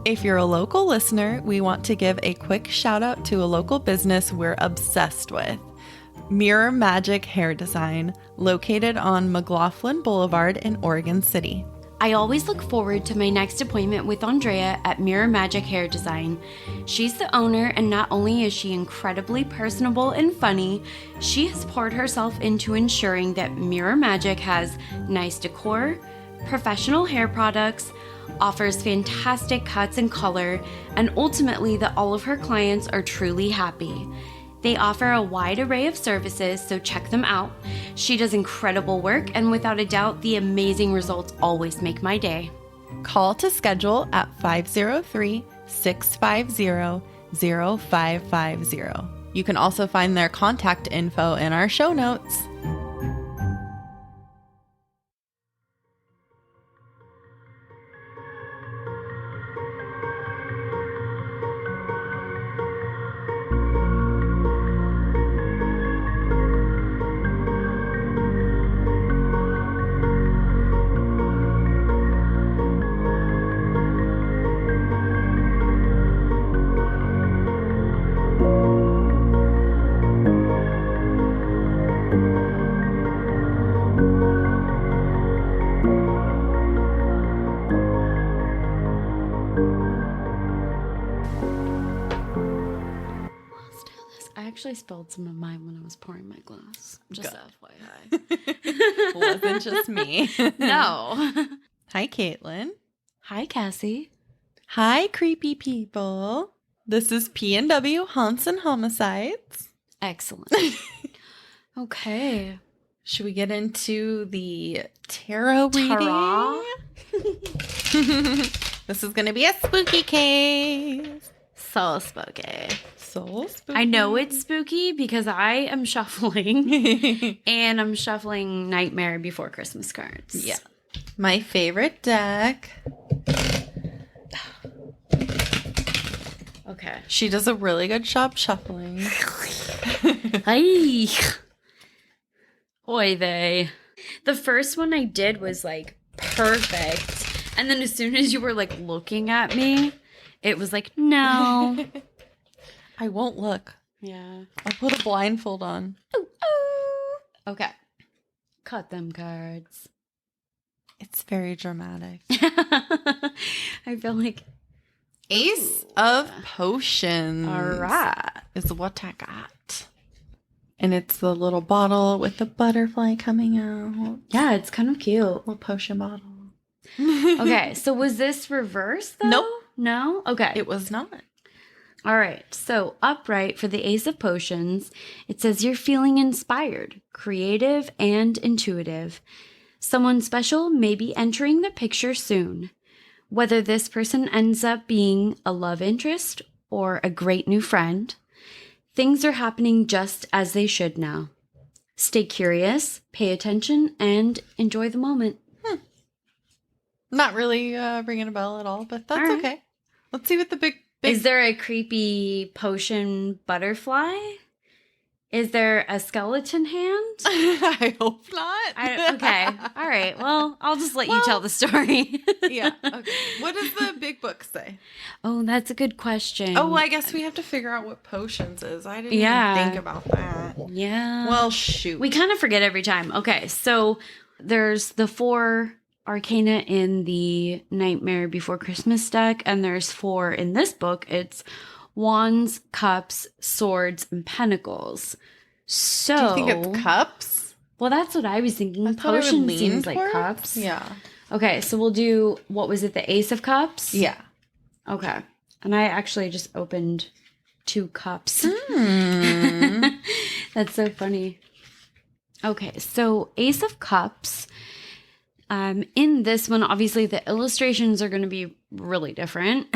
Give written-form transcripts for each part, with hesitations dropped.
If you're a local listener, we want to give a quick shout out to a local business we're obsessed with. Mirror Magic Hair Design, located on McLaughlin Boulevard in Oregon City. I always look forward to my next appointment with Andrea at Mirror Magic Hair Design. She's the owner, and not only is she incredibly personable and funny, she has poured herself into ensuring that Mirror Magic has nice decor, professional hair products, offers fantastic cuts and color, and ultimately that all of her clients are truly happy. They offer a wide array of services, so check them out. She does incredible work, and without a doubt, the amazing results always make my day. Call to schedule at 503-650-0550. You can also find their contact info in our show notes. I actually spilled some of mine when I was pouring my glass. Just FYI. Wasn't just me. No. Hi, Caitlin. Hi, Cassie. Hi, creepy people. This is P&W Haunts and Homicides. Excellent. Okay. Should we get into the tarot Ta-ra. reading? This is going to be a spooky case. So spooky. So spooky. I know it's spooky because I am shuffling and I'm shuffling Nightmare Before Christmas cards. Yeah. My favorite deck. Okay. She does a really good job shuffling. Hi. Oy vey. The first one I did was like perfect. And then as soon as you were like looking at me, it was like, no. I won't look. Yeah. I'll put a blindfold on. Ooh, ooh. Okay. Cut them cards. It's very dramatic. I feel like Ace of Potions. all right. Is what I got. And it's the little bottle with the butterfly coming out. Yeah, it's kind of cute. Little potion bottle. Okay, so was this reversed though? Nope. No? Okay. It was not. All right. So upright for the Ace of Potions, it says you're feeling inspired, creative, and intuitive. Someone special may be entering the picture soon. Whether this person ends up being a love interest or a great new friend, things are happening just as they should now. Stay curious, pay attention, and enjoy the moment. Not really ringing a bell at all, but that's All right. okay. Let's see what the big... Is there a creepy potion butterfly? Is there a skeleton hand? I hope not. Okay. All right. Well, I'll just let you tell the story. Yeah. Okay. What does the big book say? Oh, that's a good question. Oh, I guess we have to figure out what potions is. I didn't Yeah. even think about that. Yeah. Well, shoot. We kind of forget every time. Okay. So there's the 4 arcana in the Nightmare Before Christmas deck, and there's 4 in this book. It's Wands, Cups, Swords, and Pentacles. So, Do you think it's cups? Well, that's what I was thinking. That's what I would Potion lean seems like towards. cups. Yeah. Okay, so we'll do, what was it, the Ace of Cups? Yeah. Okay. And I actually just opened 2 cups. That's so funny. Okay, so Ace of Cups. In this one, obviously, the illustrations are going to be really different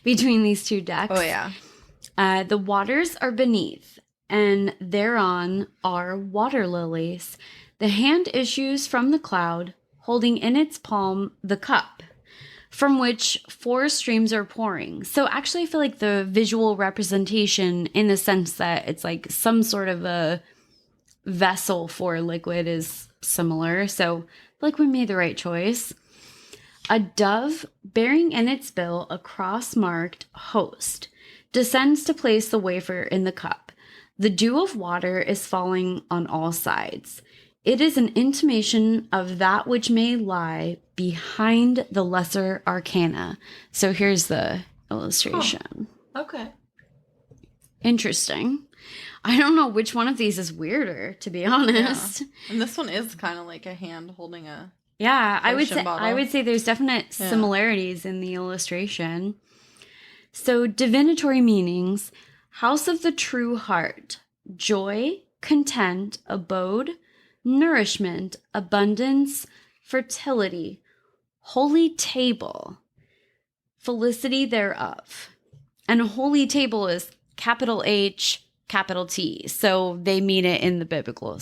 between these 2 decks. Oh, yeah. The waters are beneath, and thereon are water lilies. The hand issues from the cloud, holding in its palm the cup, from which 4 streams are pouring. So actually, I feel like the visual representation, in the sense that it's like some sort of a vessel for liquid, is similar. So like we made the right choice. A dove bearing in its bill a cross-marked host descends to place the wafer in the cup. The dew of water is falling on all sides. It is an intimation of that which may lie behind the lesser arcana. So here's the illustration. Oh, okay. Interesting. I don't know which one of these is weirder, to be honest. Yeah. And this one is kind of like a hand holding a I would bottle. say there's definite similarities in the illustration. So divinatory meanings: house of the true heart, joy, content, abode, nourishment, abundance, fertility, holy table, felicity thereof. And a holy table is capital H, capital T. So they mean it in the biblical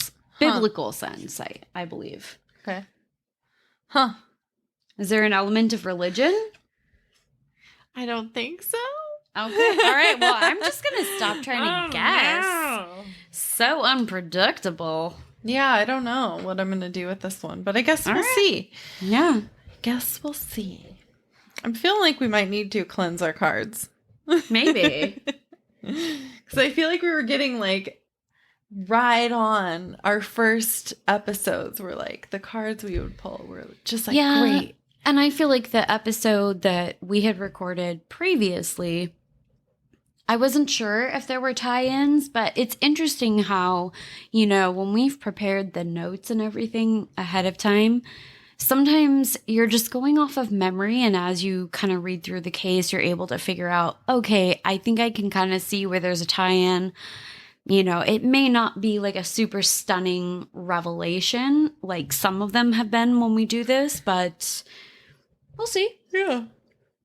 sense, I believe. Okay. Huh. Is there an element of religion? I don't think so. Okay. All right. Well, I'm just going to stop trying to guess. Know. So unpredictable. Yeah, I don't know what I'm going to do with this one, but I guess we'll see. Yeah. Guess we'll see. I'm feeling like we might need to cleanse our cards. Maybe. Because I feel like we were getting like right on our first episodes were like the cards we would pull were just like great. And I feel like the episode that we had recorded previously, I wasn't sure if there were tie-ins, but it's interesting how, you know, when we've prepared the notes and everything ahead of time, sometimes you're just going off of memory, and as you kind of read through the case, you're able to figure out, okay, I think I can kind of see where there's a tie-in. You know, it may not be like a super stunning revelation like some of them have been when we do this, but we'll see. Yeah.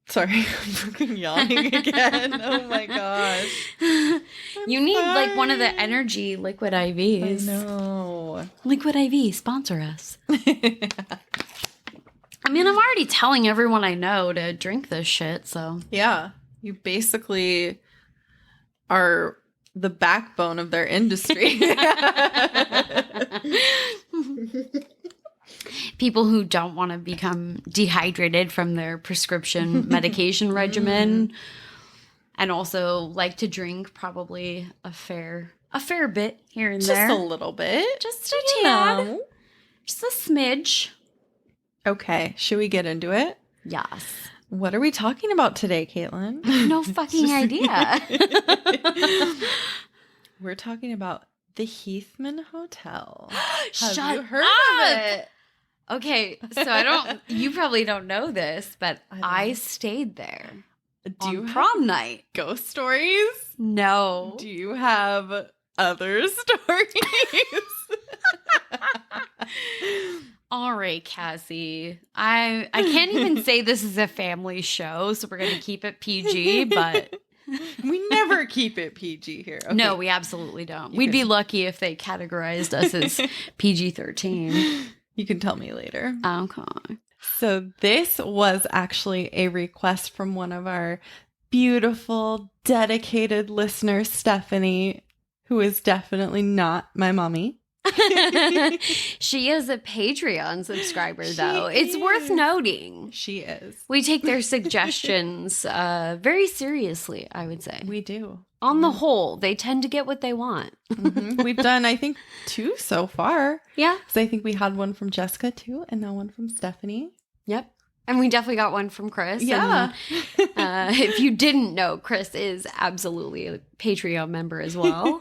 Sorry, I'm fucking yawning again. Oh my gosh. You need like one of the energy liquid IVs. I know. Liquid IV, sponsor us. I mean, I'm already telling everyone I know to drink this shit, so. Yeah. You basically are the backbone of their industry. People who don't want to become dehydrated from their prescription medication regimen, and also like to drink probably a fair bit here and there. Just a little bit. Just a tad. Just a smidge. Okay, should we get into it? Yes. What are we talking about today, Caitlin? No fucking idea. We're talking about the Heathman Hotel. Shut Have you heard up! of it? Okay, so you probably don't know this, but I stayed there on prom night. Ghost stories? No. Do you have other stories? All right, Cassie. I can't even say this is a family show, so we're going to keep it PG, but... We never keep it PG here. Okay. No, we absolutely don't. We'd be lucky if they categorized us as PG-13. You can tell me later. Okay. So this was actually a request from one of our beautiful, dedicated listeners, Stephanie, who is definitely not my mommy. She is a Patreon subscriber, though. It's worth noting. She is. We take their suggestions very seriously, I would say. We do. On the whole, they tend to get what they want. Mm-hmm. We've done, I think, 2 so far. Yeah. So I think we had one from Jessica, too, and now one from Stephanie. Yep. And we definitely got one from Chris. Yeah. And, if you didn't know, Chris is absolutely a Patreon member as well.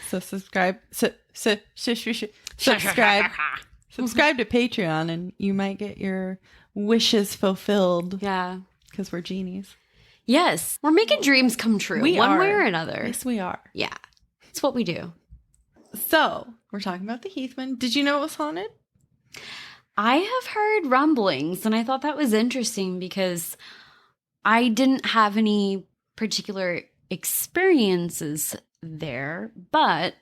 So subscribe. Subscribe. Subscribe to Patreon and you might get your wishes fulfilled. Yeah. Because we're genies. Yes. We're making dreams come true. One way or another. Yes, we are. Yeah. It's what we do. So, we're talking about the Heathman. Did you know it was haunted? I have heard rumblings, and I thought that was interesting because I didn't have any particular experiences there, but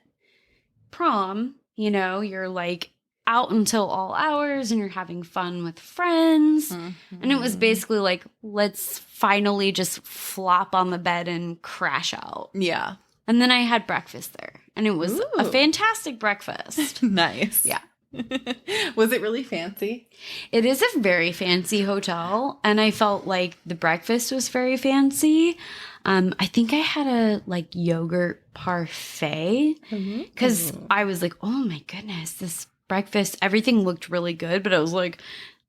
prom, you know, you're like out until all hours and you're having fun with friends. Mm-hmm. And it was basically like, let's finally just flop on the bed and crash out. Yeah. And then I had breakfast there, and it was a fantastic breakfast. Nice. Yeah. Was it really fancy? It is a very fancy hotel, and I felt like the breakfast was very fancy. I think I had a like yogurt parfait because I was like, oh my goodness, this breakfast, everything looked really good, but I was like,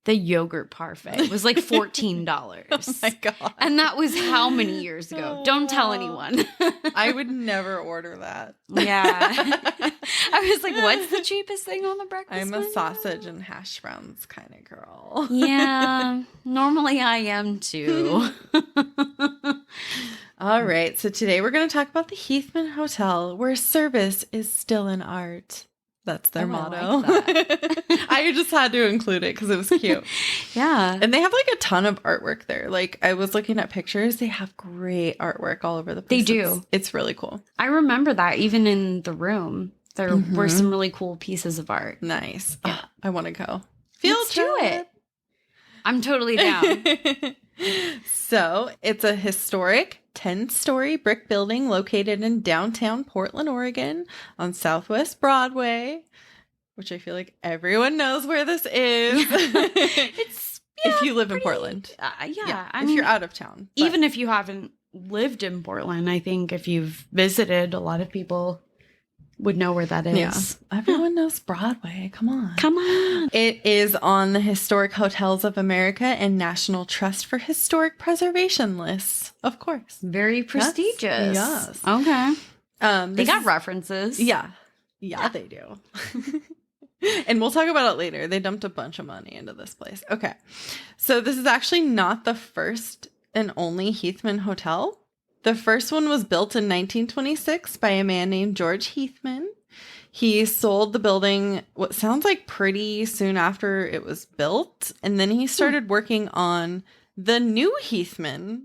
the yogurt parfait was like $14. Oh my God. And that was how many years ago? Don't tell anyone. I would never order that. Yeah. I was like, what's the cheapest thing on the breakfast I'm a menu? sausage and hash browns kind of girl. Yeah. Normally I am too. All right. So today we're going to talk about the Heathman Hotel, where service is still an art. That's their motto. I like that. I just had to include it because it was cute. Yeah. And they have like a ton of artwork there. Like I was looking at pictures. They have great artwork all over the place. They do. It's really cool. I remember that even in the room. There were some really cool pieces of art. Nice. Yeah. Oh, I want to go. Let's do it. I'm totally down. So it's a historic 10-story brick building located in downtown Portland, Oregon on Southwest Broadway, which I feel like everyone knows where this is. It's if you live in Portland. Yeah. If you're out of town. But Even if you haven't lived in Portland, I think if you've visited, a lot of people would know where that is. Yeah. Everyone knows Broadway. Come on. Come on. It is on the Historic Hotels of America and National Trust for Historic Preservation lists, of course. Very prestigious. Yes. Okay. They This got is- references. Yeah, they do. And we'll talk about it later. They dumped a bunch of money into this place. Okay. So this is actually not the first and only Heathman Hotel. The first one was built in 1926 by a man named George Heathman. He sold the building what sounds like pretty soon after it was built. And then he started working on the new Heathman,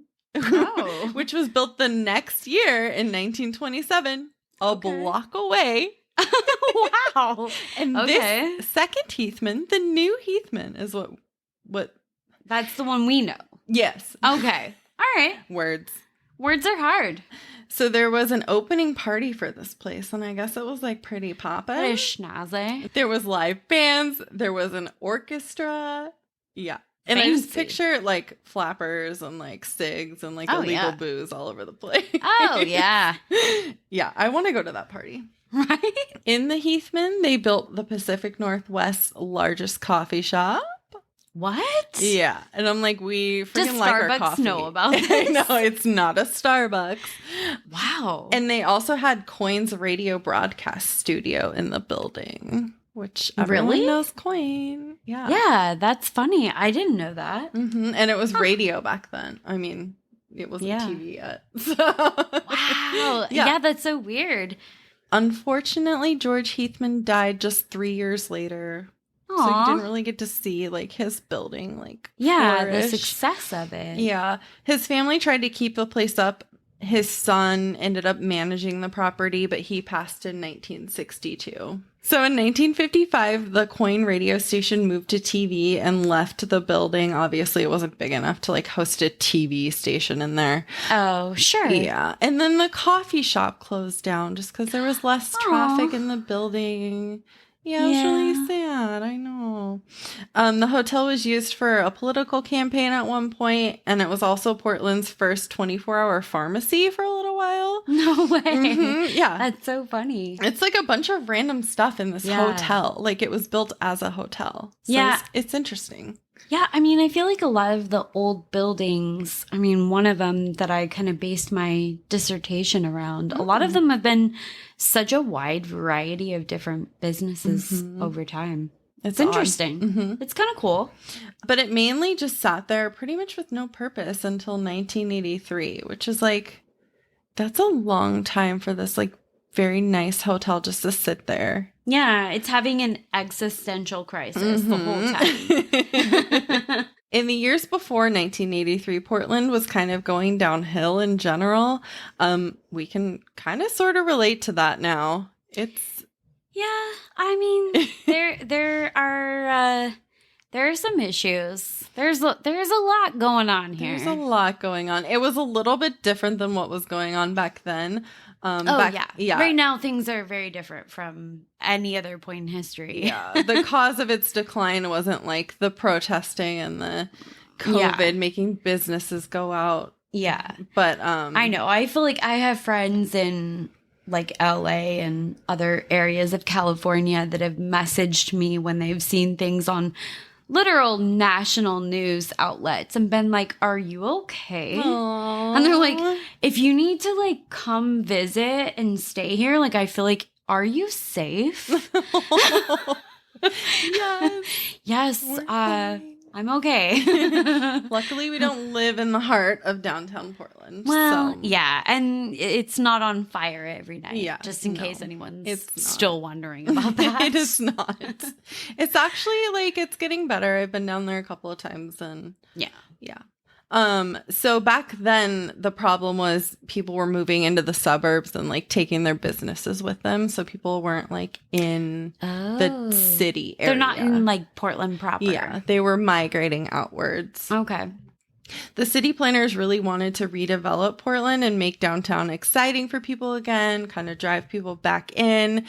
which was built the next year in 1927, a block away. Wow. And this second Heathman, the new Heathman, is what That's the one we know. yes. Okay. All right. Words. Words are hard. So there was an opening party for this place, and I guess it was like pretty poppin'. Pretty schnazzy. There was live bands, there was an orchestra. Yeah. And I just Fancy. picture like flappers and like cigs and like illegal booze all over the place. Oh, yeah. Yeah, I want to go to that party. Right? In the Heathman, they built the Pacific Northwest's largest coffee shop. What? Yeah. And I'm like, we freaking Does like our Starbucks coffee. know about I this? know, it's not a Starbucks. Wow. And they also had Coin's radio broadcast studio in the building, which everyone Really? knows Coin. Yeah. Yeah, that's funny. I didn't know that. And it was radio back then. I mean, it wasn't Yeah. TV yet. So. Wow. Yeah. Yeah, that's so weird. Unfortunately, George Heathman died just 3 years later. So you Aw. didn't really get to see like his building Yeah, the flourish. success of it. Yeah. His family tried to keep the place up. His son ended up managing the property, but he passed in 1962. So in 1955, the Coin radio station moved to TV and left the building. Obviously, it wasn't big enough to like host a TV station in there. Oh, sure. Yeah. And then the coffee shop closed down just because there was less traffic in the building. Yeah, it was really sad. I know. The hotel was used for a political campaign at one point, and it was also Portland's first 24-hour pharmacy for a little while. No way. Yeah. That's so funny. It's like a bunch of random stuff in this Yeah. hotel. Like it was built as a hotel. So Yeah. it's interesting. Yeah, I mean, I feel like a lot of the old buildings, I mean, one of them that I kind of based my dissertation around, a lot of them have been such a wide variety of different businesses over time. It's odd. interesting. It's kind of cool. But it mainly just sat there pretty much with no purpose until 1983, which is like, that's a long time for this like very nice hotel just to sit there. Yeah, it's having an existential crisis the whole time. In the years before 1983, Portland was kind of going downhill in general. We can kind of sort of relate to that now. It's Yeah, I mean, there are There are some issues. There's a lot going on here. There's a lot going on. It was a little bit different than what was going on back then. Yeah. Right now, things are very different from any other point in history. Yeah. The cause of its decline wasn't like the protesting and the COVID making businesses go out. Yeah. But I know. I feel like I have friends in like LA and other areas of California that have messaged me when they've seen things on literal national news outlets and been like, are you okay? Aww. And they're like, if you need to like come visit and stay here, like I feel like, are you safe? Yes. Yes. I'm okay. Luckily, we don't live in the heart of downtown Portland. Well, so. yeah, and it's not on fire every night. Yeah, just in case anyone's it's still wondering about that. It is not. It's actually like it's getting better. I've been down there a couple of times, and yeah. So back then, the problem was people were moving into the suburbs and like taking their businesses with them. So people weren't like in the city area. They're not in like Portland proper. Yeah, they were migrating outwards. Okay. The city planners really wanted to redevelop Portland and make downtown exciting for people again, kind of drive people back in,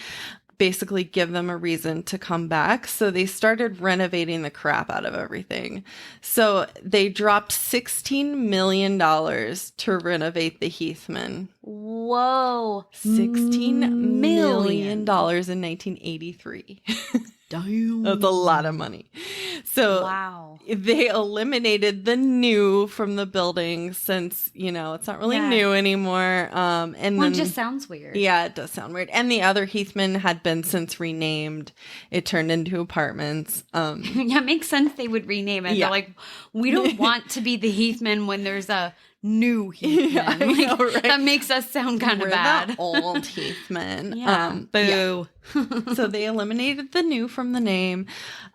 basically give them a reason to come back. So they started renovating the crap out of everything. So they dropped $16 million to renovate the Heathman. Whoa. $16 million in 1983. Damn. That's a lot of money. So wow. They eliminated the new from the building since, it's not really new anymore. And then it just sounds weird. Yeah, it does sound weird. And the other Heathman had been since renamed. It turned into apartments. Yeah, it makes sense they would rename it. Yeah. They're like, we don't want to be the Heathman when there's a new Heathman. Yeah, I know, right? That makes us sound kind of bad. The old Heathman. Yeah. Boo. Yeah. So they eliminated the new from the name.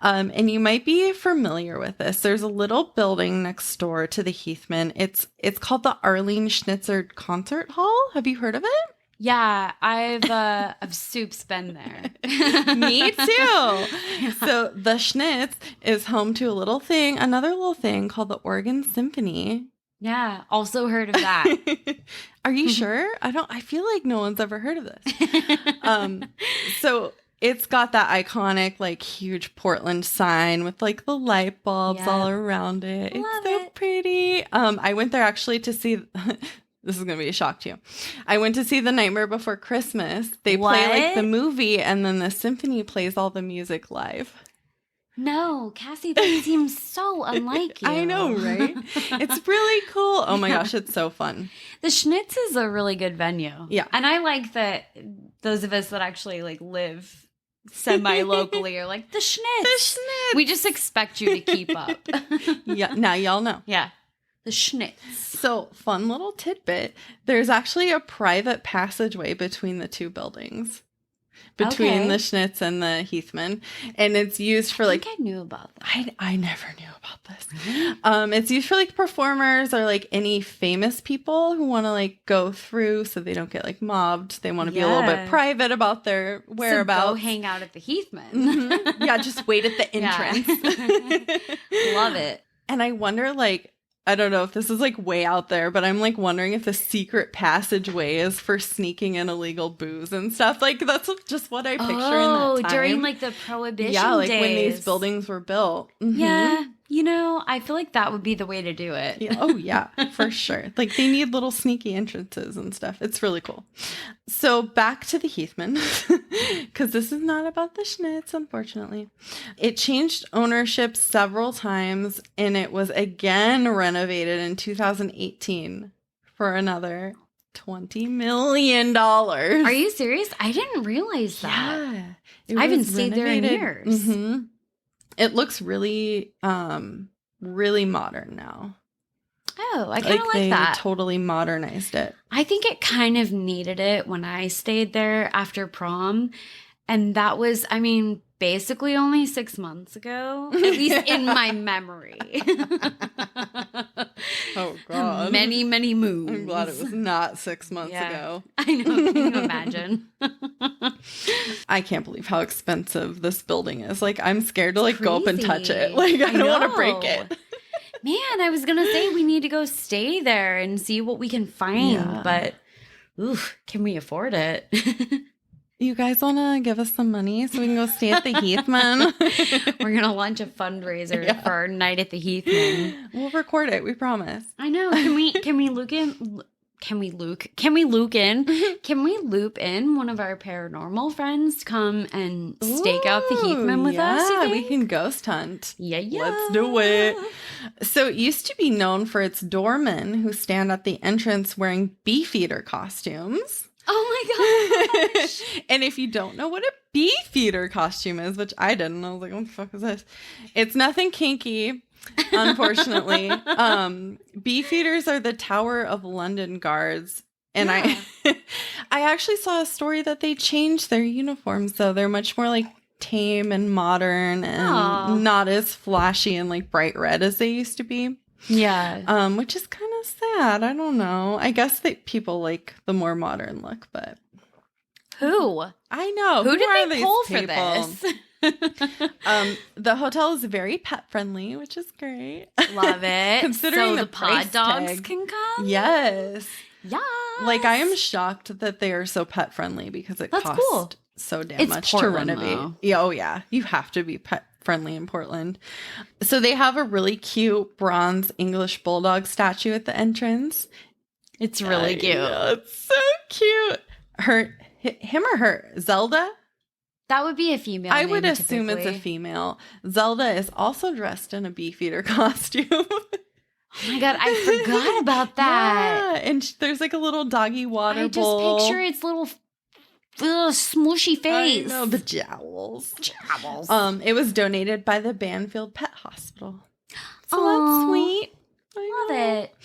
And you might be familiar with this. There's a little building next door to the Heathman. It's called the Arlene Schnitzer Concert Hall. Have you heard of it? Yeah, I've Soup's been there. Me too. Yeah. So the Schnitz is home to another little thing called the Oregon Symphony. Yeah, also heard of that. Are you sure? I feel like no one's ever heard of this. So it's got that iconic, like, huge Portland sign with, like, the light bulbs all around it. Love it's so pretty. I went there actually to see... This is going to be a shock to you. I went to see The Nightmare Before Christmas. They play, like, the movie, and then the symphony plays all the music live. No, Cassie, that seems so unlike you. I know, right? It's really cool. Oh my gosh, it's so fun. The Schnitz is a really good venue. Yeah. And I like that those of us that actually like live semi-locally are like, the Schnitz. The Schnitz. We just expect you to keep up. Yeah, now y'all know. Yeah. The Schnitz. So, fun little tidbit. There's actually a private passageway between the two buildings. Between the Schnitz and the Heathman. And it's used for like... I think I knew about that. I never knew about this. Really? It's used for like performers or like any famous people who want to like go through so they don't get like mobbed. They want to be a little bit private about their whereabouts. So go hang out at the Heathman. Mm-hmm. Yeah, just wait at the entrance. Love it. And I wonder like... I don't know if this is like way out there, but I'm like wondering if the secret passageway is for sneaking in illegal booze and stuff. Like that's just what I picture in that time. During like the Prohibition like days. When these buildings were built. Mm-hmm. Yeah. I feel like that would be the way to do it. Yeah. Oh, yeah, for sure. Like they need little sneaky entrances and stuff. It's really cool. So back to the Heathman, because this is not about the Schnitz, unfortunately. It changed ownership several times, and it was again renovated in 2018 for another $20 million. Are you serious? I didn't realize that. Yeah. I haven't stayed there in years. Mm-hmm. It looks really, really modern now. Oh, I kind of like that. They totally modernized it. I think it kind of needed it when I stayed there after prom. And that was, basically only 6 months ago, at least in my memory. Oh, God. Many, many moons. I'm glad it was not 6 months ago. I know. Can you imagine? I can't believe how expensive this building is. Like, I'm scared to, like, go up and touch it. Crazy. Like, I don't want to know. break it. Man, I was going to say we need to go stay there and see what we can find. Yeah. But, oof, can we afford it? You guys want to give us some money so we can go stay at the Heathman? We're going to launch a fundraiser for our night at the Heathman. We'll record it. We promise. I know. Can we loop in one of our paranormal friends to come and stake out the Heathman with us? Yeah, we can ghost hunt. Yeah. Let's do it. So it used to be known for its doormen who stand at the entrance wearing beefeater costumes. Oh my gosh. And if you don't know what a beefeater costume is, which I didn't, I was like, what the fuck is this? It's nothing kinky, unfortunately. Beefeaters are the Tower of London guards. And I actually saw a story that they changed their uniforms, so they're much more like tame and modern and not as flashy and like bright red as they used to be. Yeah. Which is kind of sad. I don't know. I guess that people like the more modern look, but who? I know. Who did they pull people? for this? The hotel is very pet friendly, which is great. Love it. Considering so the pod price dogs tag. can come? Yes. Yeah. Like, I am shocked that they are so pet friendly because it costs cool. so damn It's much Portland, to renovate. though. Yeah, oh yeah. You have to be pet friendly in Portland. So they have a really cute bronze English bulldog statue at the entrance. It's really cute. Yeah, it's so cute. Him or her? Zelda? That would be a female. I would name, assume it's a typically. female. Zelda is also dressed in a beefeater costume. Oh my god, I forgot about that. Yeah, and there's like a little doggy water I just bowl. picture its little smushy face. I know, the jowls. Jowls. It was donated by the Banfield Pet Hospital. So Aw, that's sweet. I Love know. it.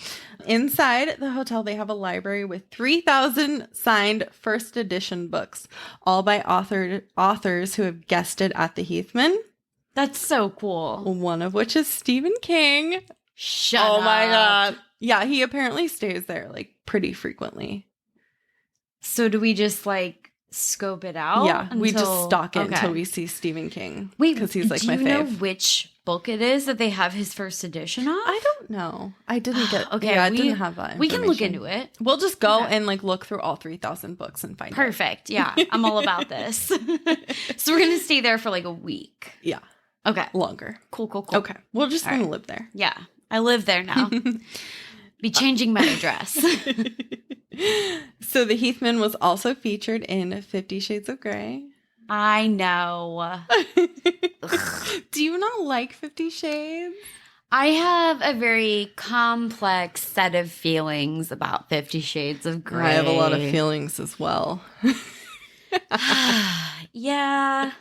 Inside the hotel, they have a library with 3,000 signed first edition books, all by authors who have guested at the Heathman. That's so cool. One of which is Stephen King. Shut up. Oh my god. Yeah, he apparently stays there like pretty frequently. So do we just like scope it out? Yeah, we just stalk it until we see Stephen King. Wait, because he's like my do you know fave. which book it is that they have his first edition of? I don't know. I didn't get. Okay, I didn't have that. We can look information. into it. We'll just go Okay. and like look through all 3,000 books and find it. Perfect. Yeah, I'm all about this. So we're gonna stay there for like a week. Yeah, Okay. longer. Cool. Okay, we'll just All want to right. live there. Yeah, I live there now. Be changing my address. So the Heathman was also featured in 50 Shades of Grey. I know. Do you not like 50 Shades? I have a very complex set of feelings about 50 Shades of Grey. I have a lot of feelings as well. Yeah.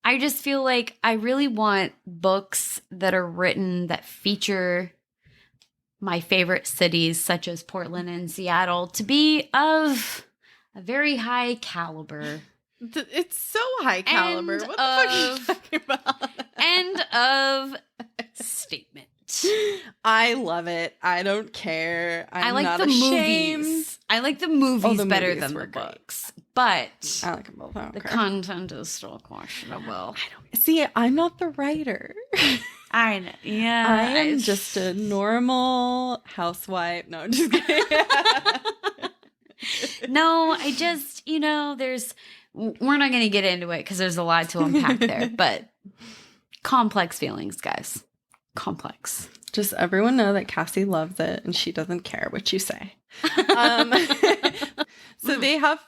I just feel like I really want books that are written that feature my favorite cities, such as Portland and Seattle, to be of a very high caliber. It's so high caliber. And What the fuck are you talking about? End of statement. I love it. I don't care. I'm I like not the ashamed. movies. I like the movies the better movies than were the great. books. But I like them both. I don't the care. content is still questionable. See, I'm not the writer. I know. Yeah. I am just a normal housewife. No, I'm just kidding. No, I just, we're not going to get into it because there's a lot to unpack there, but complex feelings, guys. Complex. Just everyone know that Cassie loves it and she doesn't care what you say. So they have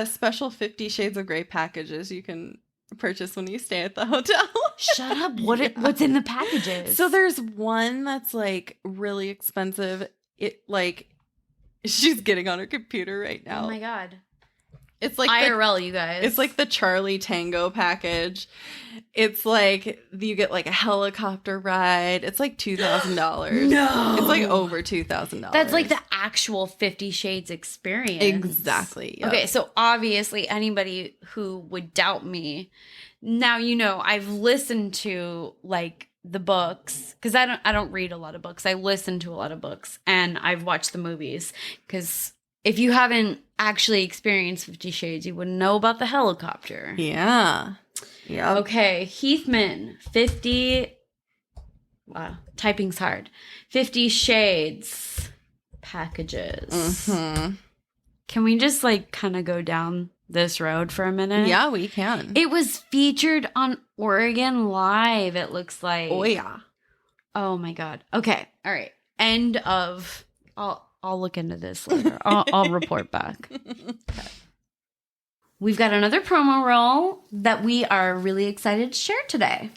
special 50 Shades of Grey packages you can purchase when you stay at the hotel. Shut up. What's in the packages? So there's one that's like really expensive. It like she's getting on her computer right now. Oh my God. It's like IRL, you guys. It's like the Charlie Tango package. It's like you get like a helicopter ride. It's like $2,000. No. It's like over $2,000. That's like the actual 50 Shades experience. Exactly. Yep. Okay, so obviously anybody who would doubt me, now I've listened to like the books, because I don't read a lot of books. I listen to a lot of books, and I've watched the movies, because if you haven't actually experienced 50 Shades, you wouldn't know about the helicopter. Yeah. Yeah. Okay, Heathman, 50. Wow, typing's hard. 50 Shades packages. Mm-hmm. Can we just like kind of go down this road for a minute? Yeah, we can. It was featured on Oregon Live, it looks like. Oh, yeah. Oh my God. Okay. All right. End of. I'll look into this later. I'll report back. Okay. We've got another promo roll that we are really excited to share today.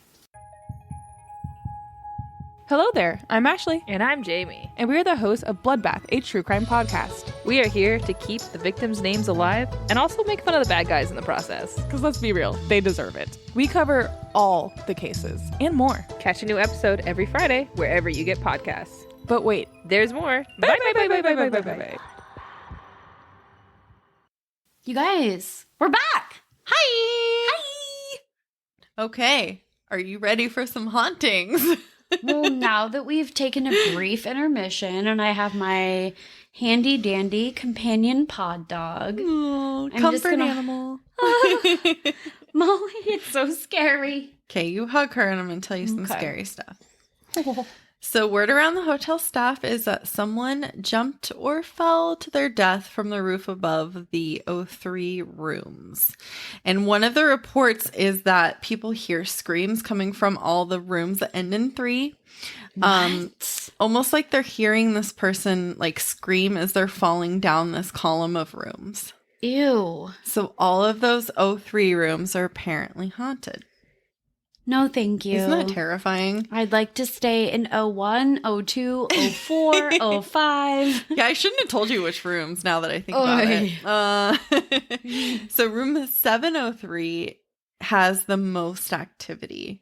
Hello there, I'm Ashley. And I'm Jamie. And we are the hosts of Bloodbath, a true crime podcast. We are here to keep the victims' names alive and also make fun of the bad guys in the process. Because let's be real, they deserve it. We cover all the cases and more. Catch a new episode every Friday wherever you get podcasts. But wait, there's more. Bye, bye, bye, bye, bye, bye, bye, bye. You guys, we're back. Hi. Hi. Okay. Are you ready for some hauntings? Well, now that we've taken a brief intermission and I have my handy dandy companion pod dog. Oh, I'm comfort just gonna- animal. Molly, it's so scary. Okay, you hug her and I'm going to tell you some Okay. scary stuff. So word around the hotel staff is that someone jumped or fell to their death from the roof above the O3 rooms. And one of the reports is that people hear screams coming from all the rooms that end in 3. What? Almost like they're hearing this person like scream as they're falling down this column of rooms. Ew. So all of those O3 rooms are apparently haunted. No, thank you. Isn't that terrifying? I'd like to stay in 01, 02, 04, 05. Yeah, I shouldn't have told you which rooms now that I think about it. So room 703 has the most activity.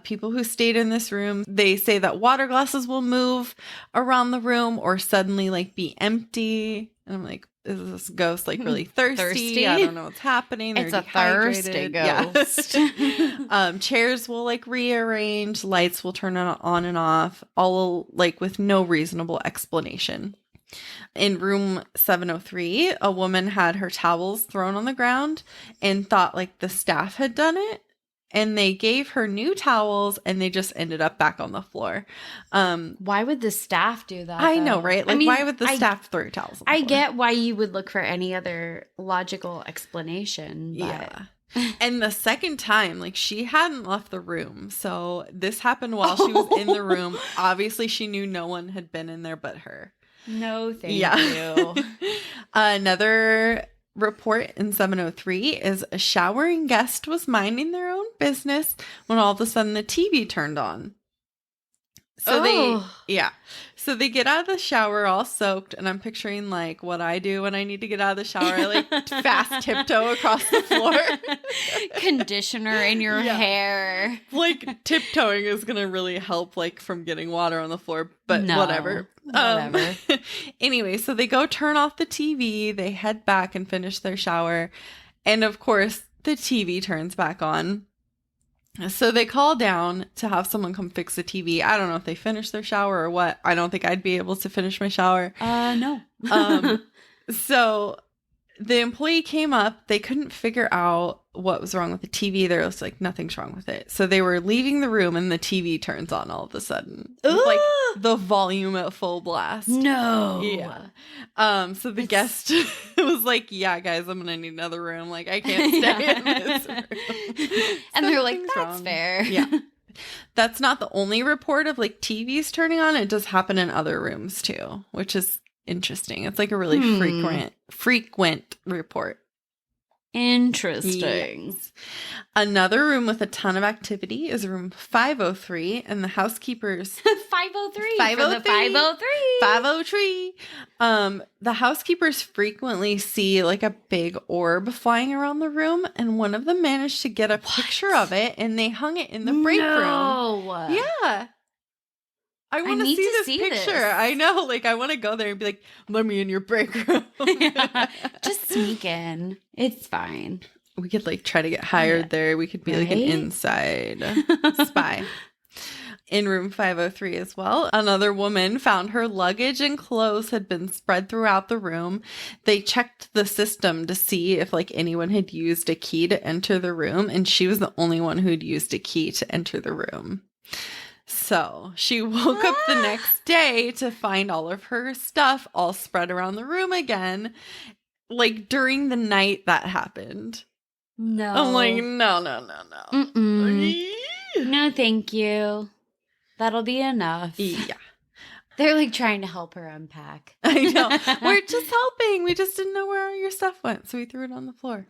People who stayed in this room, they say that water glasses will move around the room or suddenly like be empty. And I'm like, is this ghost like really thirsty? I don't know what's happening. They're It's a thirsty dehydrated. ghost. Yeah. Chairs will like rearrange, lights will turn on and off, all like with no reasonable explanation. In room 703, a woman had her towels thrown on the ground and thought like the staff had done it. And they gave her new towels and they just ended up back on the floor. Why would the staff do that? I know, though? right? Like, I mean, why would the staff throw towels on the I floor? get why you would look for any other logical explanation. But Yeah. And the second time, like, she hadn't left the room. So this happened while she was in the room. Obviously, she knew no one had been in there but her. No, thank Yeah. you. Another report in 703 is a showering guest was minding their own business when all of a sudden the TV turned on. So So they get out of the shower all soaked, and I'm picturing like what I do when I need to get out of the shower. I like fast tiptoe across the floor. Conditioner in your Yeah. hair. Like tiptoeing is gonna really help like from getting water on the floor, but No, whatever. Anyway, so they go turn off the TV, they head back and finish their shower, and of course the TV turns back on. So they call down to have someone come fix the TV. I don't know if they finished their shower or what. I don't think I'd be able to finish my shower. No. So the employee came up. They couldn't figure out what was wrong with the TV. There was like, nothing's wrong with it. So they were leaving the room and the TV turns on all of a sudden. With, like the volume at full blast. No. Yeah. So the guest was like, yeah, guys, I'm going to need another room. Like, I can't stay in this room. And they're like, Something's that's wrong. fair. Yeah. That's not the only report of like TVs turning on. It does happen in other rooms too, which is interesting. It's like a really frequent report. Interesting. Yes. Another room with a ton of activity is room 503, and the housekeepers 503 for the 503. 503. The housekeepers frequently see like a big orb flying around the room, and one of them managed to get a picture of it, and they hung it in the break room. No. Yeah. I want to need see to this see picture. this. I know. Like, I want to go there and be like, let me in your break room. Just sneak in. It's fine. We could like try to get hired there. We could be like an Right? inside spy. In room 503 as well, another woman found her luggage and clothes had been spread throughout the room. They checked the system to see if like anyone had used a key to enter the room, and she was the only one who'd used a key to enter the room. So she woke up the next day to find all of her stuff all spread around the room again, like during the night that happened. No. I'm like, no. Mm-mm. No, thank you. That'll be enough. Yeah. They're like trying to help her unpack. I know. We're just helping. We just didn't know where all your stuff went, so we threw it on the floor.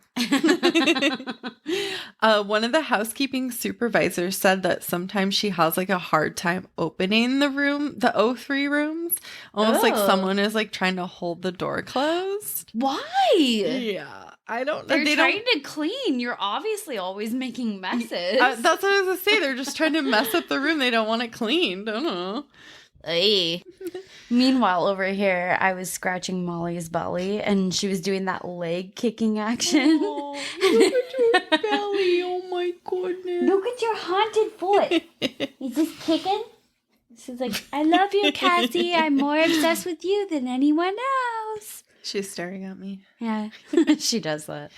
One of the housekeeping supervisors said that sometimes she has like a hard time opening the O3 rooms. Almost like someone is like trying to hold the door closed. Why? Yeah. I don't know. They're trying to clean. You're obviously always making messes. That's what I was going to say. They're just trying to mess up the room. They don't want it cleaned. I don't know. Ay. Meanwhile, over here, I was scratching Molly's belly, and she was doing that leg kicking action. Oh, look at your belly. Oh, my goodness. Look at your haunted foot. Is this kicking? She's like, I love you, Cassie. I'm more obsessed with you than anyone else. She's staring at me. Yeah, she does that.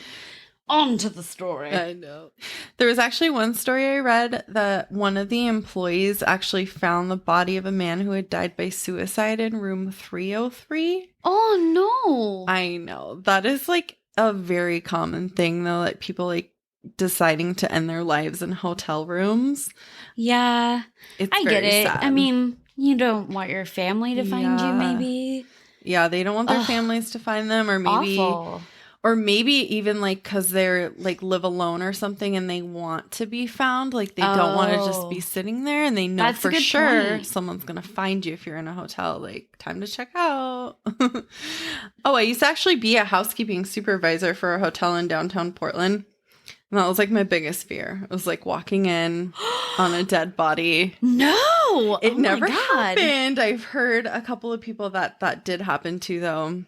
On to the story. I know. There was actually one story I read that one of the employees actually found the body of a man who had died by suicide in room 303. Oh, no. I know. That is like a very common thing, though, that people like deciding to end their lives in hotel rooms. Yeah, It's I very get it. sad. I mean, you don't want your family to find you, Yeah. maybe. Yeah, they don't want their families to find them, or maybe... Awful. Or maybe even like because they're like live alone or something and they want to be found. Like they don't want to just be sitting there, and they know That's a for good sure point. someone's going to find you if you're in a hotel. Like, time to check out. Oh, I used to actually be a housekeeping supervisor for a hotel in downtown Portland. And that was like my biggest fear. It was like walking in on a dead body. No. It Oh never my God. happened. I've heard a couple of people that did happen to, though.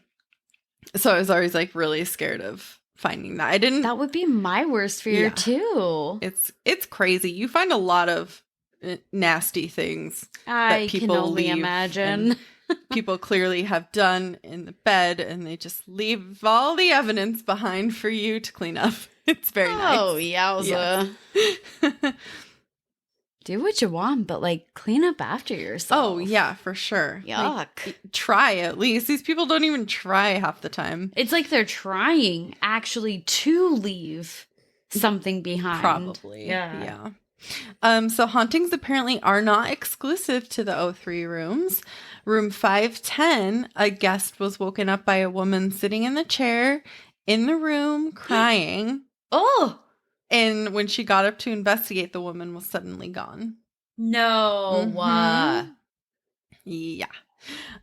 So I was always like really scared of finding that. I didn't. That would be my worst fear, Yeah. too. It's crazy. You find a lot of nasty things I that can people only leave, imagine. and people clearly have done in the bed, and they just leave all the evidence behind for you to clean up. It's very nice. Oh, yowza. Yeah. Do what you want, but like clean up after yourself. Oh, yeah, for sure. Yuck. Like, try at least. These people don't even try half the time. It's like they're trying actually to leave something behind. Probably. Yeah. So hauntings apparently are not exclusive to the O3 rooms. Room 510, a guest was woken up by a woman sitting in the chair in the room crying. Oh, And when she got up to investigate, the woman was suddenly gone. no. Mhm. Yeah.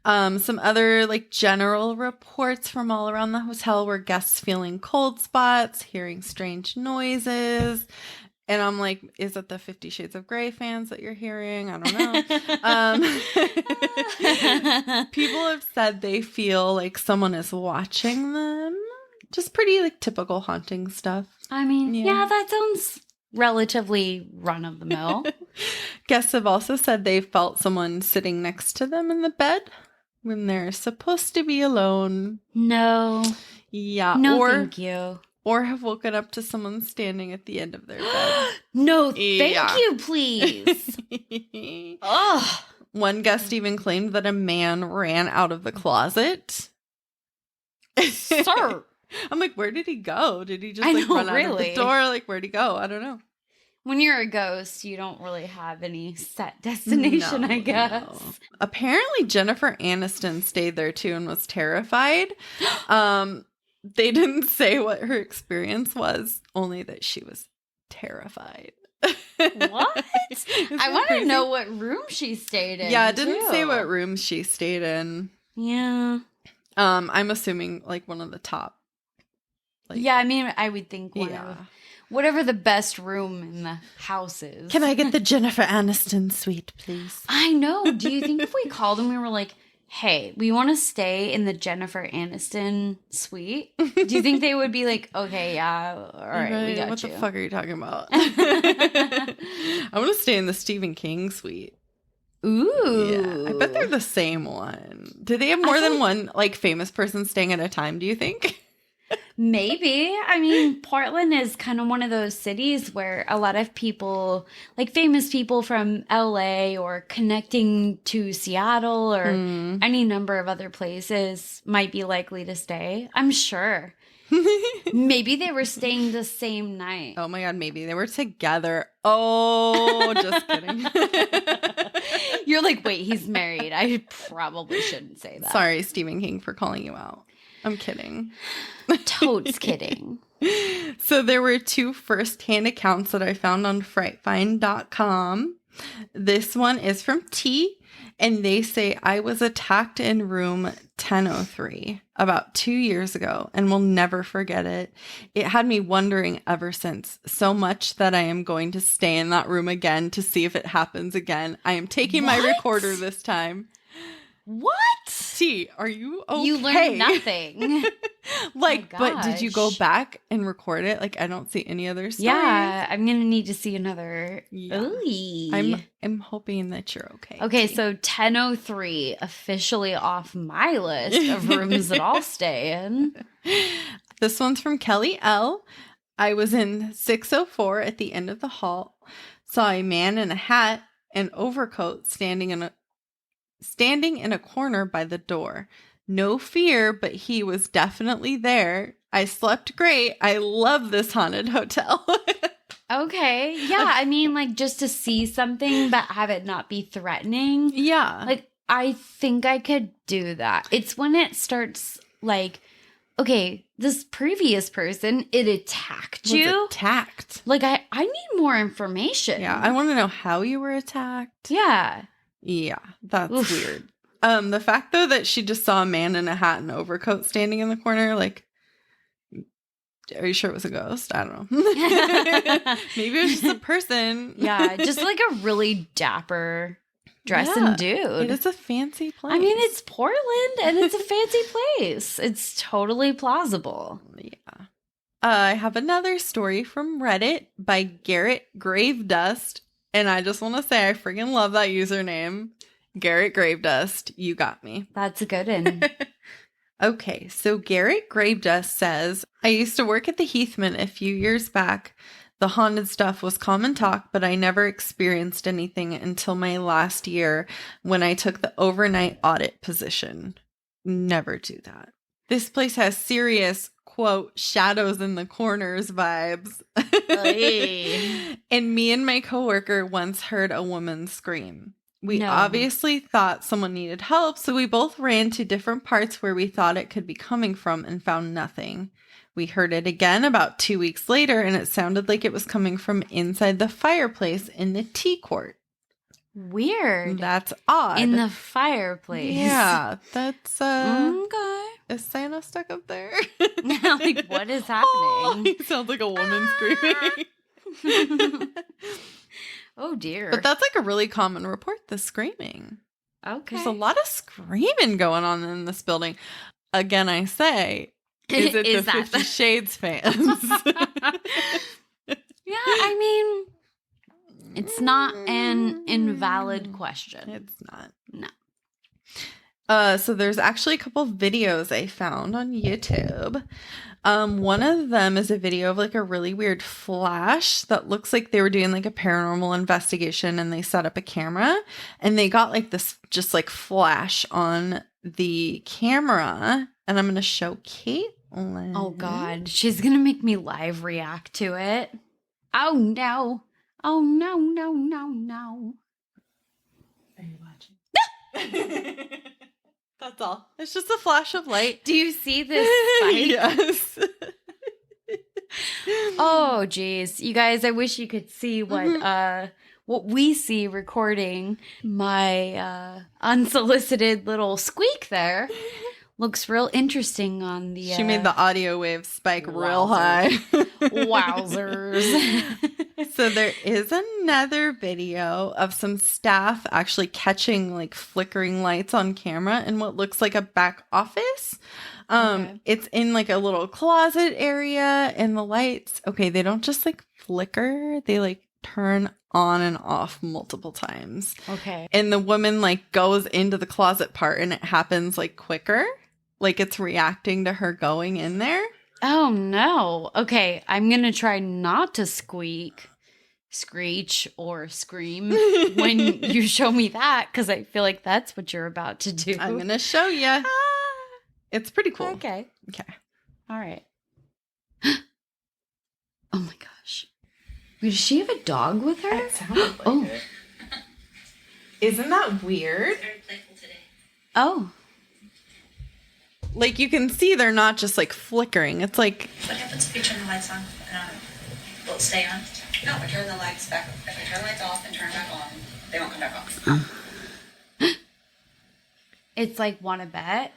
Some other like general reports from all around the hotel were guests feeling cold spots, hearing strange noises. And I'm like, is it the 50 Shades of Grey fans that you're hearing? I don't know. People have said they feel like someone is watching them. Just pretty like typical haunting stuff. I mean, Yeah. yeah, that sounds relatively run of the mill. Guests have also said they felt someone sitting next to them in the bed when they're supposed to be alone. No. Yeah. No, or, thank you. Or have woken up to someone standing at the end of their bed. No, thank Yeah. you, please. Ugh. One guest even claimed that a man ran out of the closet. Sir. I'm like, where did he go? Did he just I like know, run out of really. the door? Like, where'd he go? I don't know. When you're a ghost, you don't really have any set destination, I guess. No. Apparently, Jennifer Aniston stayed there too and was terrified. They didn't say what her experience was, only that she was terrified. What? Isn't I want to crazy? know what room she stayed in. Yeah, it didn't say too. what room she stayed in. Yeah. I'm assuming like one of the top. Like, Yeah, I mean, I would think yeah. whatever the best room in the house is. Can I get the Jennifer Aniston suite, please? I know. Do you think if we called and we were like, hey, we want to stay in the Jennifer Aniston suite. Do you think they would be like, okay, yeah, all right, we got what you. the fuck are you talking about? I want to stay in the Stephen King suite. Ooh. Yeah, I bet they're the same one. Do they have more than one like famous person staying at a time, do you think? Maybe. I mean, Portland is kind of one of those cities where a lot of people, like famous people from LA or connecting to Seattle or any number of other places might be likely to stay. I'm sure. Maybe they were staying the same night. Oh my God, maybe they were together. Oh, just kidding. You're like, wait, he's married. I probably shouldn't say that. Sorry, Stephen King, for calling you out. I'm kidding. Totes kidding. So there were 2 first-hand accounts that I found on frightfind.com. This one is from T, and they say, I was attacked in room 1003 about 2 years ago and will never forget it. It had me wondering ever since, so much that I am going to stay in that room again to see if it happens again. I am taking my recorder this time. What? T, are you okay? You learned nothing. Like, Oh but did you go gosh. back and record it? Like, I don't see any other stories. Yeah, I'm going to need to see another. Yeah. Ooh. I'm hoping that you're okay. Okay, T. so 1003 officially off my list of rooms that I'll stay in. This one's from Kelly L. I was in 604 at the end of the hall, saw a man in a hat and overcoat standing in a corner by the door. No fear, but he was definitely there. I slept great. I love this haunted hotel. Okay, yeah, I mean, like, just to see something but have it not be threatening. Yeah. Like, I think I could do that. It's when it starts, like, okay, this previous person, it attacked Was you. attacked. Like, I need more information. Yeah, I want to know how you were attacked. Yeah. Yeah, that's Oof. weird. The fact though that she just saw a man in a hat and overcoat standing in the corner, like, are you sure it was a ghost? I don't know. Maybe it was just a person. Yeah, just like a really dapper dressing Yeah, dude. It is a fancy place. I mean, it's Portland and it's a fancy place. It's totally plausible. Yeah. I have another story from Reddit by Garrett Gravedust. And I just want to say I freaking love that username. Garrett Gravedust, you got me. That's a good one. Okay, so Garrett Gravedust says, I used to work at the Heathman a few years back. The haunted stuff was common talk, but I never experienced anything until my last year when I took the overnight audit position. Never do that. This place has serious, quote, shadows in the corners vibes. Oy. And me and my coworker once heard a woman scream. We No. obviously thought someone needed help, so we both ran to different parts where we thought it could be coming from and found nothing. We heard it again about 2 weeks later, and it sounded like it was coming from inside the fireplace in the tea court. Weird. That's odd. In the fireplace. Yeah, that's Okay. is Santa stuck up there? Like, what is happening? Oh, he sounds like a woman screaming. Oh, dear. But that's like a really common report, the screaming. okay. There's a lot of screaming going on in this building. Again, I say, is it Is the that 50 the- Shades fans? Yeah, I mean, it's not an invalid question. It's not. No. So there's actually a couple videos I found on YouTube. One of them is a video of like a really weird flash that looks like they were doing like a paranormal investigation and they set up a camera and they got like this just like flash on the camera. And I'm going to show Caitlin. Oh, God. She's going to make me live react to it. Oh, no. Oh, no, no, no, no. Are you watching? That's all. It's just a flash of light. Do you see this spike? Yes. Oh, geez. You guys, I wish you could see what we see recording my unsolicited little squeak there. Looks real interesting on the... She made the audio wave spike real high. Wowzers. So there is another video of some staff actually catching like flickering lights on camera in what looks like a back office. Okay. It's in like a little closet area, and the lights, okay, they don't just like flicker, they like turn on and off multiple times. Okay. And the woman like goes into the closet part and it happens like quicker. Like it's reacting to her going in there. Oh, no. Okay, I'm going to try not to squeak, screech, or scream when you show me that, because I feel like that's what you're about to do. I'm going to show you. It's pretty cool. Okay. Okay. All right. Oh, my gosh. Wait, does she have a dog with her? It sounded like Oh. it. Isn't that weird? Very playful today. Oh. Like you can see they're not just like flickering. It's like, What happens if you turn the lights on? Will it stay on? No, if I turn the lights back, if I turn the lights off and turn back on, they won't come back on. It's like, want to bet?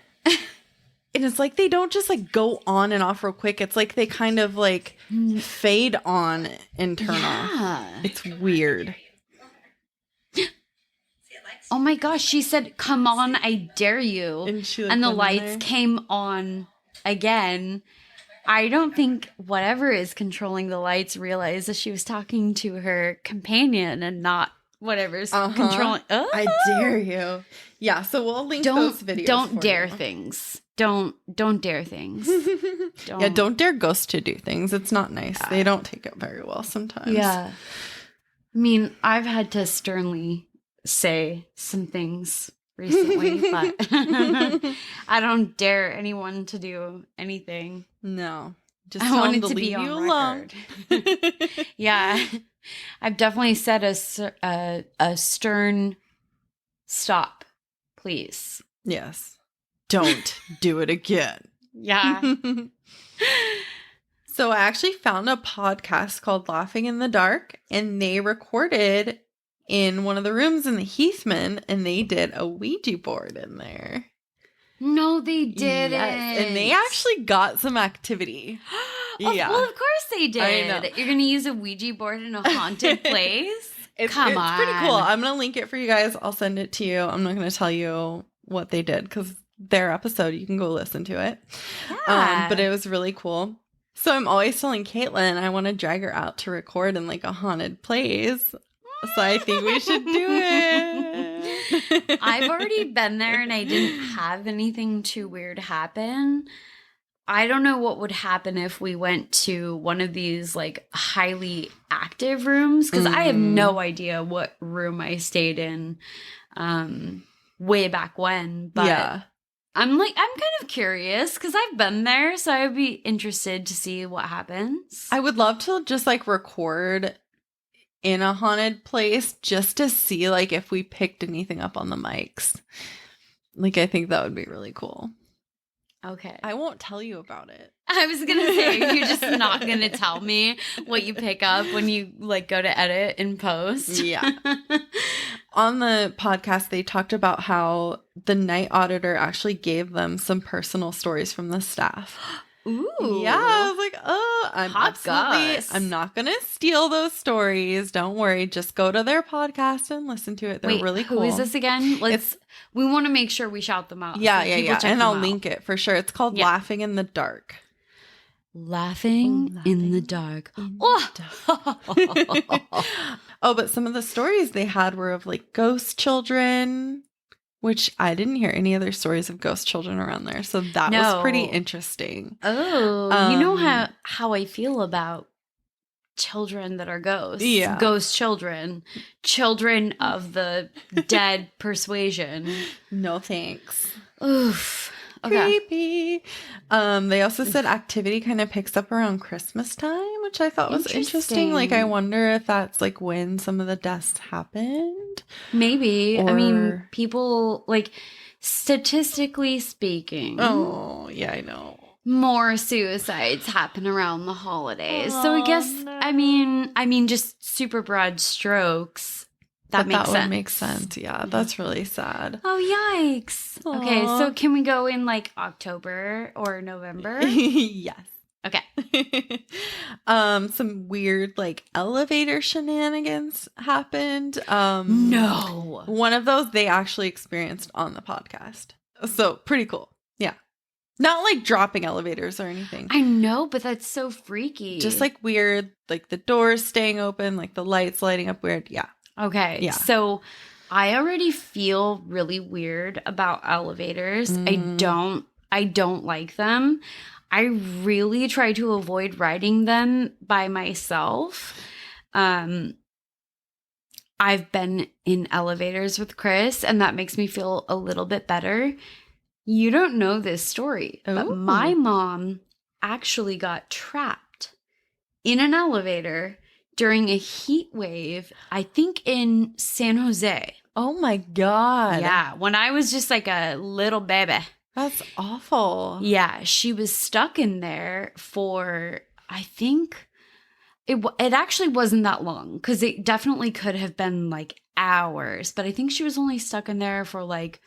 and it's like they don't just like go on and off real quick. It's like they kind of like fade on and turn off. Yeah. It's weird. See, it likes. Oh my gosh, she said, "Come on, I dare you." And she, like, And the went in lights there. came on again. I don't think whatever is controlling the lights realized that she was talking to her companion and not whatever's controlling. Oh! I dare you. Yeah, so we'll link those videos. Don't for dare you. things. Don't dare things. Yeah, don't dare ghosts to do things. It's not nice. They don't take it very well sometimes. Yeah. I mean, I've had to sternly say some things recently, but I don't dare anyone to do anything. No. Just I tell want them it to leave be on you alone. record. Yeah. I've definitely said a stern stop, please. Yes. Don't do it again. Yeah. So I actually found a podcast called Laughing in the Dark, and they recorded in one of the rooms in the Heathman, and they did a Ouija board in there. No, they didn't. Yes, and they actually got some activity. Yeah. Well, of course they did. I know. You're going to use a Ouija board in a haunted place? Come on. It's pretty cool. I'm going to link it for you guys. I'll send it to you. I'm not going to tell you what they did because their episode, you can go listen to it. Yeah. But it was really cool. So I'm always telling Caitlin I want to drag her out to record in like a haunted place. So I think we should do it. I've already been there and I didn't have anything too weird happen. I don't know what would happen if we went to one of these like highly active rooms because I have no idea what room I stayed in way back when. But Yeah. I'm kind of curious because I've been there, so I would be interested to see what happens. I would love to just like record in a haunted place just to see like if we picked anything up on the mics. Like I think that would be really cool. Okay. I won't tell you about it. I was going to say, you're just not going to tell me what you pick up when you like go to edit and post. Yeah. On the podcast, they talked about how the night auditor actually gave them some personal stories from the staff. Ooh. Yeah, I was like, oh, Hot goss. I'm not going to steal those stories. Don't worry. Just go to their podcast and listen to it. They're Wait, really cool. who is this again? We want to make sure we shout them out. Yeah, so yeah, people yeah. check And them I'll out. link it for sure. It's called Yeah. Laughing in the Dark. Laughing in the dark. Oh, but some of the stories they had were of like ghost children, which I didn't hear any other stories of ghost children around there. So that was pretty No. interesting. Oh, you know how I feel about children that are ghosts. Yeah. Ghost children. Children of the dead persuasion. No thanks. Oof. Okay. Creepy. They also said activity kind of picks up around Christmas time, which I thought was interesting. Like, I wonder if that's like when some of the deaths happened. Maybe. I mean, Or- people, like, statistically speaking, Oh, yeah, I know. more suicides happen around the holidays. So I guess, no. I mean, just super broad strokes. That makes that sense. would make sense. Yeah, that's really sad. Oh, yikes. Okay, Aw. so can we go in like October or November? Yes. Okay. Some weird like elevator shenanigans happened. No. One of those they actually experienced on the podcast. So pretty cool. Yeah. Not like dropping elevators or anything. I know, but that's so freaky. Just like weird, like the doors staying open, like the lights lighting up weird. Yeah. Okay. Yeah. So I already feel really weird about elevators. I don't like them. I really try to avoid riding them by myself. I've been in elevators with Chris, and that makes me feel a little bit better. You don't know this story, but Ooh. my mom actually got trapped in an elevator during a heat wave, I think in San Jose. Oh my God. Yeah, when I was just like a little baby. That's awful. Yeah, she was stuck in there for, I think, it actually wasn't that long because it definitely could have been like hours, but I think she was only stuck in there for like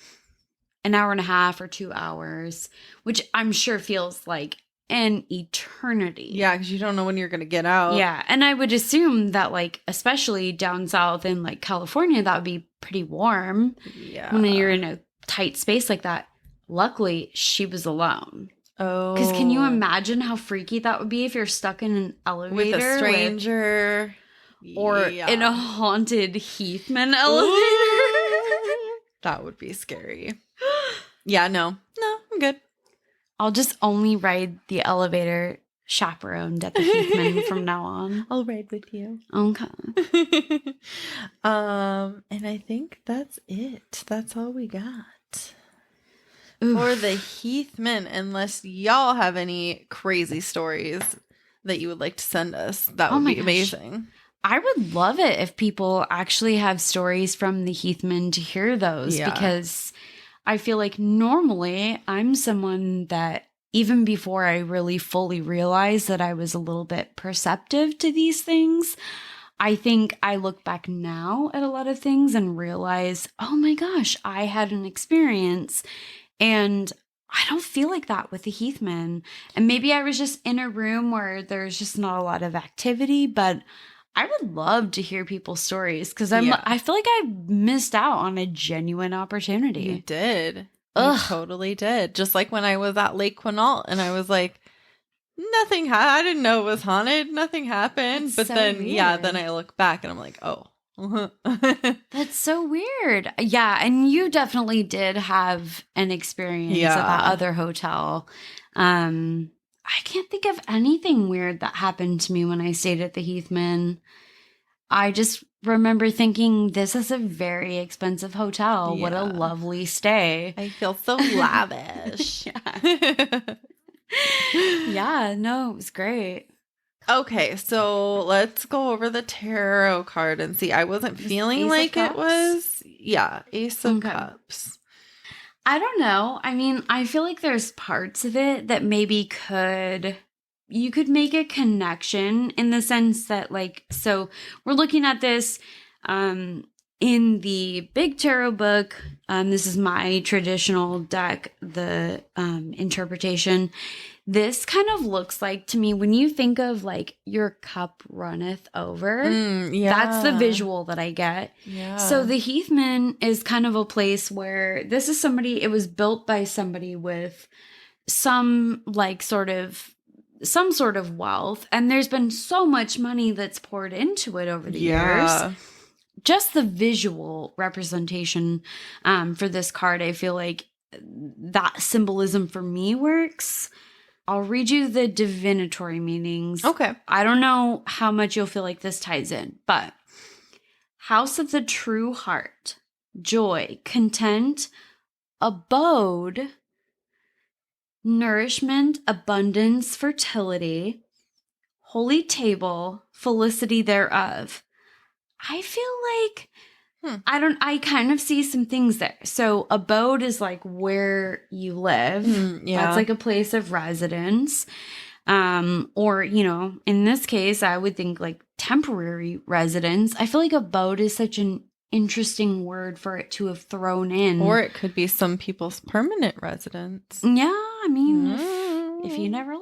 an hour and a half or 2 hours, which I'm sure feels like an eternity. Yeah, because you don't know when you're going to get out. Yeah, and I would assume that like, especially down south in like California, that would be pretty warm Yeah. when you're in a tight space like that. Luckily, she was alone. Oh. Because can you imagine how freaky that would be if you're stuck in an elevator with a stranger or Yeah. in a haunted Heathman elevator? That would be scary. Yeah, no, I'm good. I'll just only ride the elevator chaperoned at the Heathman from now on. I'll ride with you. Okay. And I think that's it. That's all we got. Oof. For the Heathman, unless y'all have any crazy stories that you would like to send us, that Oh would my be gosh. amazing. I would love it if people actually have stories from the Heathman to hear those Yeah. because I feel like normally I'm someone that even before I really fully realized that I was a little bit perceptive to these things, I think I look back now at a lot of things and realize, oh my gosh, I had an experience and I don't feel like that with the Heathman. And maybe I was just in a room where there's just not a lot of activity, but I would love to hear people's stories because Yeah. I feel like I missed out on a genuine You opportunity. did. Ugh. You totally did. Just like when I was at Lake Quinault and I was like, nothing I didn't know it was haunted. Nothing happened. That's But so then, weird. then I look back and I'm like, oh. That's so weird. Yeah, and you definitely did have an experience Yeah. at that other hotel. I can't think of anything weird that happened to me when I stayed at the Heathman. I just remember thinking, this is a very expensive hotel. What Yeah. a lovely stay. I feel so lavish. Yeah, no, it was great. Okay, so let's go over the tarot card and see. I wasn't feeling Ace of like it Cups? was. Yeah, Ace of Okay. Cups. I don't know. I mean, I feel like there's parts of it that maybe you could make a connection in the sense that like, so we're looking at this in the big tarot book. This is my traditional deck, the interpretation. This kind of looks like to me when you think of like your cup runneth over. Yeah. That's the visual that I get. Yeah. So the Heathman is kind of a place where this is somebody, it was built by somebody with some sort of wealth. And there's been so much money that's poured into it over the years. Just the visual representation for this card, I feel like that symbolism for me works. I'll read you the divinatory meanings. Okay. I don't know how much you'll feel like this ties in, but House of the True Heart, joy, content, abode, nourishment, abundance, fertility, holy table, felicity thereof. I feel like I kind of see some things there. So abode is like where you live. Yeah. That's like a place of residence. Or, in this case, I would think like temporary residence. I feel like abode is such an interesting word for it to have thrown in. Or it could be some people's permanent residence. Yeah, I mean, if you never know.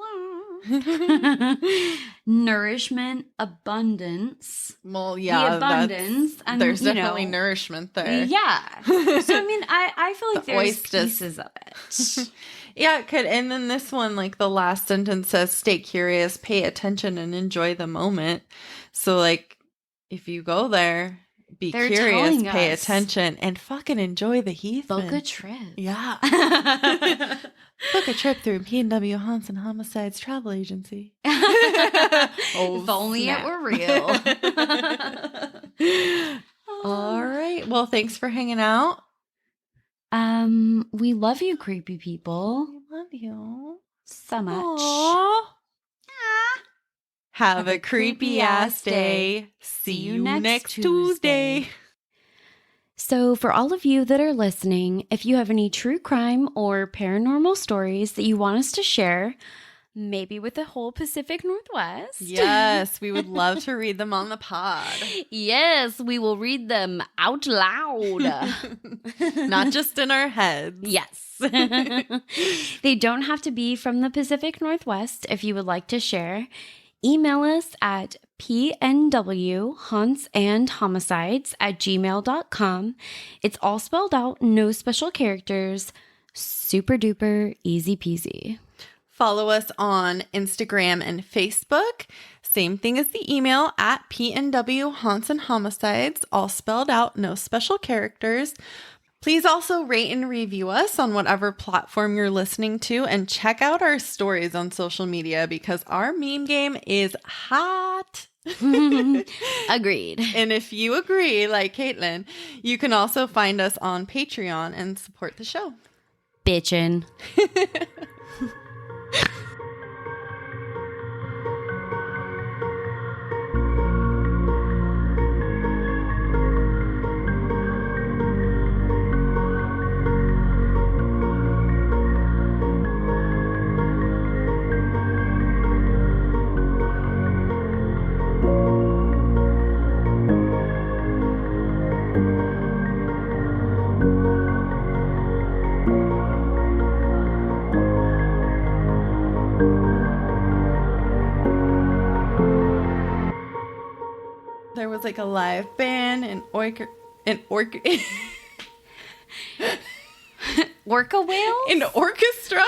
Nourishment, abundance. Well, yeah, the abundance. And, there's you definitely know, nourishment there. Yeah. So, I mean, I feel like The there's oysters. pieces of it. Yeah, it could. And then this one, like the last sentence says, stay curious, pay attention, and enjoy the moment. So, like, if you go there, be They're curious, telling pay us. attention, and fucking enjoy the Heathman. Book a trip. Yeah. Book a trip through P&W Haunts and Homicides Travel Agency. If only it were real. All right. Well, thanks for hanging out. We love you, creepy people, I love you so much. Aw. Have a creepy ass day. See you next Tuesday. So, for all of you that are listening, if you have any true crime or paranormal stories that you want us to share, maybe with the whole Pacific Northwest. Yes, we would love to read them on the pod. Yes, we will read them out loud. Not just in our heads. Yes. They don't have to be from the Pacific Northwest if you would like to share. Email us at pnwhauntsandhomicides@gmail.com. It's all spelled out, no special characters. Super duper easy peasy. Follow us on Instagram and Facebook. Same thing as the email at PNW Haunts and Homicides, all spelled out, no special characters. Please also rate and review us on whatever platform you're listening to, and check out our stories on social media because our meme game is hot. Agreed. And if you agree, like Caitlin, you can also find us on Patreon and support the show. Bitchin'. There was like a live band and orchestra. Orca whale? An orchestra.